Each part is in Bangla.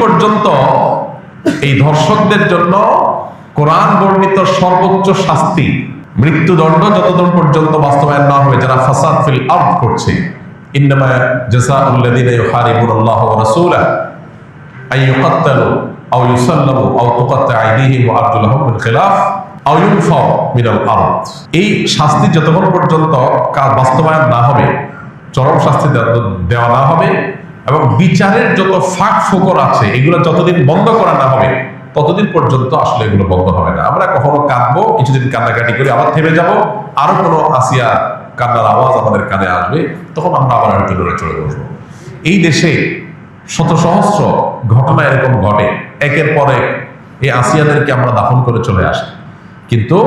পর্যন্ত এই ধর্ষকদের জন্য কোরআন বর্ণিত সর্বোচ্চ শাস্তি মৃত্যুদণ্ড যতদিন পর্যন্ত বাস্তবায়ন না হবে যারা ফাসাদ ফিল আরদ করছে, ইন্নামা জাযাউল লাযিনা ইউহারিবুনাল্লাহ ওয়া রাসূলাহু আন ইউকাত্তালু আও ইউসাল্লাবু আও তুকাত্তা আইদিহিম ওয়া আরজুলুহুম মিন খিলাফ আও ইউনফাউ মিনাল আরদ। এই শাস্তি যতক্ষণ পর্যন্ত বাস্তবায়ন না হবে, চরম শাস্তি দেওয়া না হবে এবং বিচারের যত ফাঁক ফোকর আছে এগুলো যতদিন বন্ধ করা না হবে ততদিন পর্যন্ত আসলে এগুলো বন্ধ হবে না। আমরা কখনো কাঁদবো, কিছুদিন কান্নাকাটি করে আবার থেমে যাব, আরো কোনো আসিয়া কান্নার আওয়াজ আমাদের কানে আসবে, তখন আমরা আবার হয়তো লড়ে চলে বসবো। এই দেশে শত সহস্র ঘটনা এরকম ঘটে, একের পর এক এই আসিয়াদেরকে আমরা দাফন করে চলে আসি, কিন্তু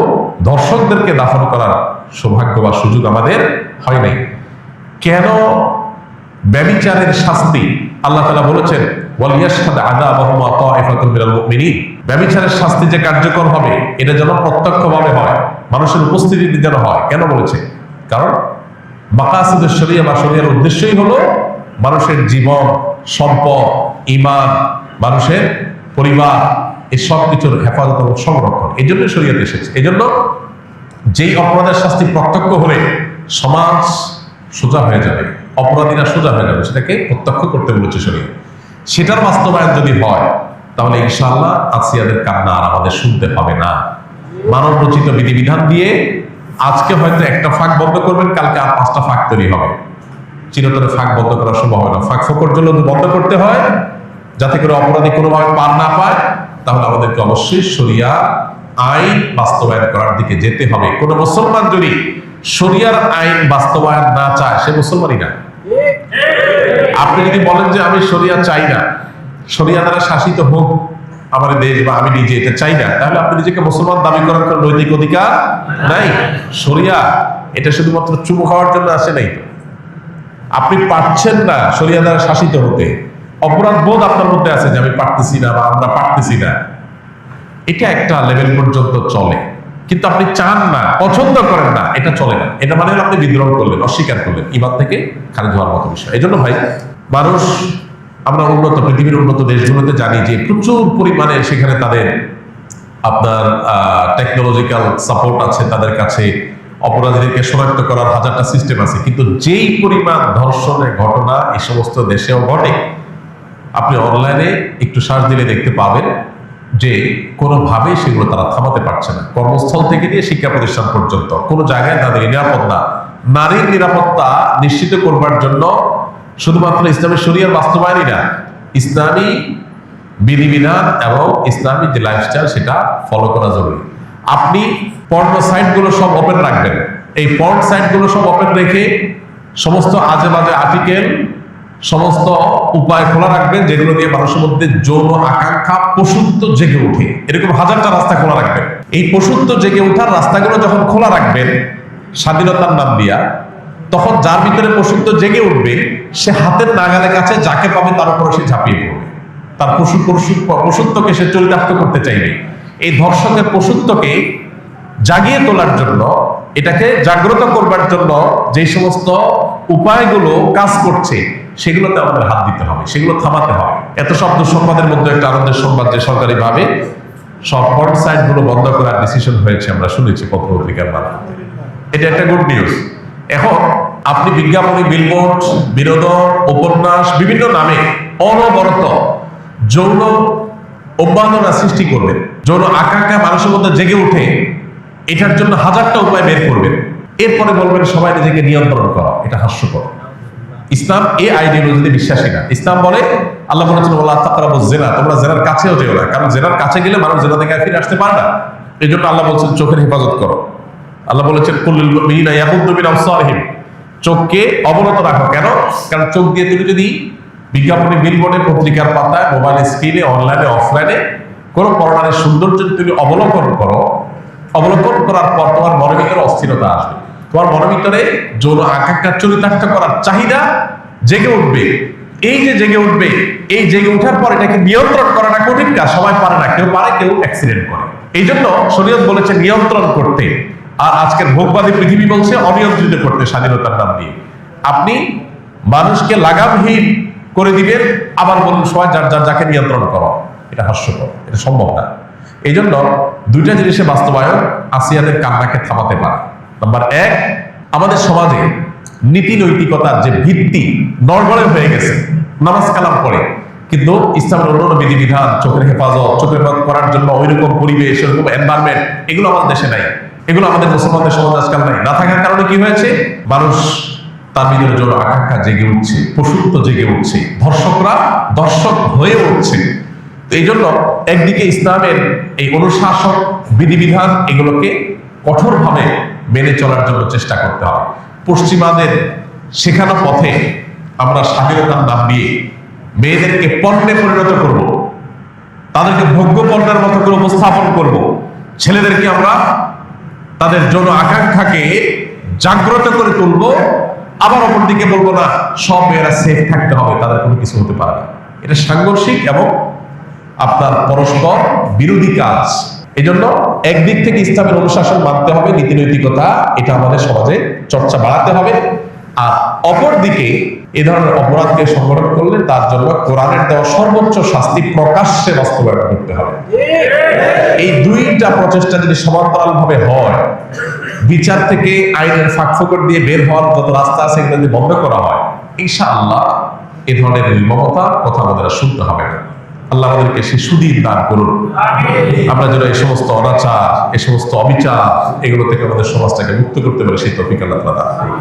দর্শকদেরকে দাফন করার সৌভাগ্য বা সুযোগ আমাদের হয় নাই। কেন ব্যভিচারের শাস্তি আল্লাহ তাআলা বলেছেন ওয়ালিয়াশহাদ আযাবাহুমা তাইফাতুম মিনাল মুমিনিন, ব্যভিচারের শাস্তি যে কার্যকর হবে এটা যেন প্রত্যক্ষভাবে হয়, মানুষের উপস্থিতিতে যেন হয়। কেন বলেছে? কারণ মাকাসিদুশ শরিয়া বা শরিয়ার উদ্দেশ্যই হলো মানুষের জীবন, সম্পদ, ঈমান, মানুষের পরিবার, এই সব কিছুর হেফাজত এবং সংরক্ষণ। এই জন্য শরিয়াত এসেছে। এই জন্য যেই অপরাধের শাস্তি প্রত্যক্ষ হলে সমাজ সোজা হয়ে যাবে, অপরাধীরা সোজা হয়ে যাবে, সেটাকে প্রত্যক্ষ করতে বলেছে শরীয়ত। সেটার বাস্তবায়ন যদি হয় তাহলে ইনশাআল্লাহ আসিয়াদের কান্না আর আমাদের শুনতে হবে না। মানব রচিত বিধিবিধান দিয়ে আজকে হয়তো একটা ফাঁক বন্ধ করবেন, কালকে আর 5টা ফাঁক তৈরি হবে। চিরতরে ফাঁক বন্ধ করা সম্ভব হয় না। ফাঁক ফোকর জন্য বন্ধ করতে হয় যাতে করে অপরাধী কোনোভাবে পার না পায়, তাহলে আমাদেরকে অবশ্যই শরিয়া আইন বাস্তবায়ন করার দিকে যেতে হবে। কোন মুসলমান যদি শরিয়ার আইন বাস্তবায়ন না চায় সে মুসলমানই না। আপনি যদি বলেন যে আমি শরিয়া চাই না, শরিয়া দ্বারা শাসিত হোক আমার দেশ বা আমি নিজে এটা চাই না, তাহলে আপনি নিজেকে মুসলমান দাবি করার কোনো নৈতিক অধিকার নাই। শরিয়া এটা শুধুমাত্র চুমু খাওয়ার জন্য আসে নাই। আপনি পারছেন না শরিয়া দ্বারা শাসিত হতে, অপরাধ বোধ আপনার মধ্যে আছে যে আমি পারতেছি না বা আমরা পারতেছি না, এটা একটা লেভেল পর্যন্ত চলে। কিন্তু আপনি চান না, পছন্দ করেন না, এটা চলে না। এটা মানে আপনি বিদ্রোহ করলেন, অস্বীকার করলেন, ঈমান থেকে খারিজ হওয়ার মতো বিষয়। এই জন্য ভাই, মানুষ আমরা উন্নত পৃথিবীর উন্নত দেশগুলোতে জানি যে প্রচুর পরিমাণে সেখানে তাদের আপনার টেকনোলজিক্যাল সাপোর্ট আছে, তাদের কাছে অপরাধীদেরকে শনাক্ত করার হাজারটা সিস্টেম আছে, কিন্তু যেই পরিমাণ ধর্ষণের ঘটনা এই সমস্ত দেশেও ঘটে, আপনি অনলাইনে একটু সার্চ দিলে দেখতে পাবেন যে কোনোভাবেই সেগুলো তারা থামাতে পারছে না। কর্মস্থল থেকে নিয়ে শিক্ষা প্রতিষ্ঠান পর্যন্ত কোনো জায়গায় তাদের নিরাপদ না। নারীর নিরাপত্তা নিশ্চিত করবার জন্য শুধুমাত্র ইসলামী শরিয়ার বাস্তবায়নই না, ইসলামী বিধিবিধান এবং ইসলামী যে লাইফস্টাইল সেটা ফলো করা জরুরি। আপনি পর্ন সাইটগুলো সব ওপেন রাখবেন, এই পর্ন সাইটগুলো সব ওপেন রেখে সমস্ত আজে বাজে আর্টিকেল, সমস্ত উপায় খোলা রাখবেন যেগুলো দিয়ে মানুষের মধ্যে যৌন আকাঙ্ক্ষা পশুত্ব জেগে ওঠে। এরকম হাজারটা রাস্তা খোলা রাখবেন। এই পশুত্ব জেগে ওঠার রাস্তাগুলো যখন খোলা রাখবেন স্বাধীনতার নাম দিয়া, তখন যার ভিতরে পশুত্ব জেগে উঠবে সে হাতের নাগালের কাছে যাকে পাবে তার উপরে সে ঝাঁপিয়ে পড়বে, তার পশুত্বকে সে চরিতার্থ করতে চাইবে। এই ধর্ষকের পশুত্বকে জাগিয়ে তোলার জন্য, এটাকে জাগ্রত করবার জন্য যে সমস্ত উপায়গুলো কাজ করছে সেগুলোতে আমাদের হাত দিতে হবে, সেগুলো থামাতে হবে। এত শব্দ সংবাদের মধ্যে একটা আনন্দের সংবাদ যে সরকারি ভাবে সব পর্ন সাইট গুলো বন্ধ করার ডিসিশন হয়েছে, আমরা শুনেছি পত্র পত্রিকার মাধ্যমে। এটা একটা গুড নিউজ। এখন আপনি বিজ্ঞাপনী, বিলবোর্ড, বিনোদন, উপন্যাস, বিভিন্ন নামে অনবরত যৌন অভ্যর্থনা সৃষ্টি করবেন, যৌন আকাঙ্ক্ষা মানুষের মধ্যে জেগে উঠে, এটার জন্য হাজারটা উপায় বের করবেন। এরপরে বলবেন সবাই নিজেকে নিয়ন্ত্রণ করা। এটা হাস্যকর। ইসলাম এই আইডিওলজিতে বিশ্বাসী না। ইসলাম বলে, আল্লাহ বলেছেন ওয়ালা তাকরাবুজ জিনা, তোমরা জেনার কাছেও যেও না, কারণ জেনার কাছে গেলে মানুষ জেনা থেকে ফিরে আসতে পারে না। এই জন্য আল্লাহ বলছেন চোখের হেফাজত করো। আল্লাহ বলেছেন কুল্লিল মুমিনিনা ইয়াগুদ্দু মিন আবসারিহিম, চোখকে অবনত রাখো। কেন? কারণ চোখ দিয়ে তুমি যদি বিজ্ঞাপনী, বিলবোর্ডে, পত্রিকার পাতায়, মোবাইল স্ক্রিনে, অনলাইনে, অফলাইনে কোনো পর্ণার সৌন্দর্য তুমি অবলোকন করো, অবলোকন করার পর তোমার মনের ভিতরে অস্থিরতা আসবে, তোমার মনের ভিতরে যৌন আকাঙ্ক্ষা চরিতার্থ করার চাহিদা জেগে উঠবে। এই যে জেগে উঠবে, এই জেগে ওঠার পর এটাকে নিয়ন্ত্রণ করাটা কঠিন কাজ, সবাই পারে না, কেউ পারে, কেউ অ্যাক্সিডেন্ট করে। এই জন্য শরীয়ত বলেছে নিয়ন্ত্রণ করতে, আর আজকের ভোগবাদী পৃথিবী বলছে অনিয়ন্ত্রিত করতে স্বাধীনতার নাম দিয়ে। আপনি মানুষকে লাগামহীন করে দিবেন, আবার বলুন সবাই যার যার যাকে নিয়ন্ত্রণ করো। এটা হাস্যকর, এটা সম্ভব না। এই জন্য দুইটা জিনিসের বাস্তবায়ন আসিয়াদের কান্নাকে থামাতে পারে। নাম্বার এক, আমাদের সমাজে নীতি নৈতিকতার যে ভিত্তি নড়বড়ে হয়ে গেছে, নামাজ কালাম পড়ে, কিন্তু ইসলামের অন্যান্য বিধিবিধান, চোখের হেফাজত করার জন্য ওইরকম পরিবেশ, ওইরকম এনভায়রনমেন্ট, এগুলো আমাদের দেশে নাই, এগুলো আমাদের মুসলমানদের সমাজ আজকাল নাই। না থাকার কারণে কি হয়েছে, মানুষ তার নিজের জন্য আকাঙ্ক্ষা জেগে উঠছে, পশুত্ব জেগে উঠছে, ধর্ষকরা দর্শক হয়ে উঠছে। তো এই জন্য একদিকে ইসলামের এই অনুশাসন বিধিবিধান এগুলোকে কঠোরভাবে মেনে চলার জন্য চেষ্টা করতে হবে। পশ্চিমাদের শেখানো পথে আমরা স্বাধীনতার নাম দিয়ে মেয়েদেরকে পণ্যে পরিণত করব, তাদেরকে ভোগ্য পণ্যের মতো করে উপস্থাপন করব, ছেলেদেরকে আমরা তাদের যৌন আকাঙ্ক্ষাকে জাগ্রত করে তুলব, আবার অপরদিকে বলবো না সব মেয়েরা সেফ থাকতে হবে, তাদের কোনো কিছু হতে পারে না। এটা সাংঘর্ষিক এবং আপনার পরস্পর বিরোধী কাজ। এই জন্য একদিক থেকে ইসলামের অনুশাসন মানতে হবে, নীতি নৈতিকতা এটা আমাদের সমাজে চর্চা বাড়াতে হবে, আর অপর দিকে এ ধরনের অপরাধকে সংগঠন করলে তার জন্য কোরআনের দেওয়া সর্বোচ্চ শাস্তি প্রকাশ্যে বাস্তবায়ন করতে হবে। এই দুইটা প্রচেষ্টা যদি সমান্তরাল ভাবে হয়, বিচার থেকে আইনের ফাঁকফোকর দিয়ে বের হওয়ার যত রাস্তা আছে এগুলো যদি বন্ধ করা হয়, ইনশাআল্লাহ এ ধরনের নির্মমতা কথা আমাদের আর শুনতে হবে না। আল্লাহ আমাদেরকে সে সুদিন দান করুন। আমরা যেন এই সমস্ত অনাচার, এই সমস্ত অবিচার এগুলো থেকে আমাদের সমাজটাকে মুক্ত করতে পারি, সেই তৌফিক আল্লাহ তাআলা দান করুন।